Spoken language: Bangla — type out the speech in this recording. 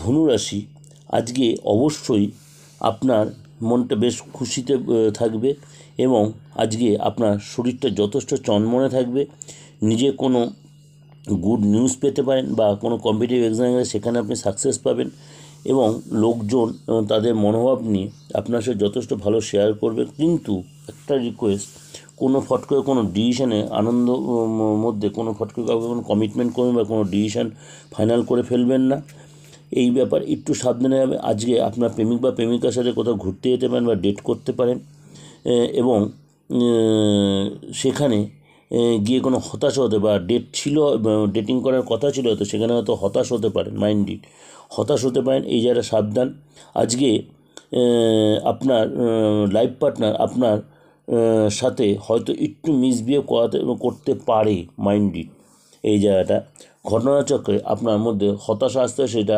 ধনুরাশি, আজকে অবশ্যই আপনার মনটা বেশ খুশিতে থাকবে এবং আজকে আপনার শরীরটা যথেষ্ট চনমনে থাকবে। নিজে কোনো গুড নিউজ পেতে পারেন বা কোনো কম্পিটিটিভ এক্সামে সেখানে আপনি সাকসেস পাবেন এবং লোকজন তাদের মনোভাব নিয়ে আপনার সাথে যথেষ্ট ভালো শেয়ার করবে। কিন্তু একটা রিকোয়েস্ট, কোনো ফট করে কোনো ডিসিশানে আনন্দ মধ্যে কোনো ফট করে কাউকে কোনো কমিটমেন্ট করবেন বা কোনো ডিসিশান ফাইনাল করে ফেলবেন না, এই ব্যাপার একটু সাবধানে হবে। আজকে আপনার প্রেমিক বা প্রেমিকার সাথে কোথাও ঘুরতে যেতে পারেন বা ডেট করতে পারেন এবং সেখানে গিয়ে কোনো হতাশা হতে বা ডেট ছিল, ডেটিং করার কথা ছিল হয়তো সেখানে হয়তো হতাশ হতে পারেন, মাইন্ডেড হতাশ হতে পারেন, এই জায়গাটা সাবধান। আজকে আপনার লাইফ পার্টনার আপনার সাথে হয়তো একটু মিসবিহেভ করতে পারে, মাইন্ডেড এই জায়গাটা ঘটনাচক্রে আপনার মধ্যে হতাশা আসতে সেটা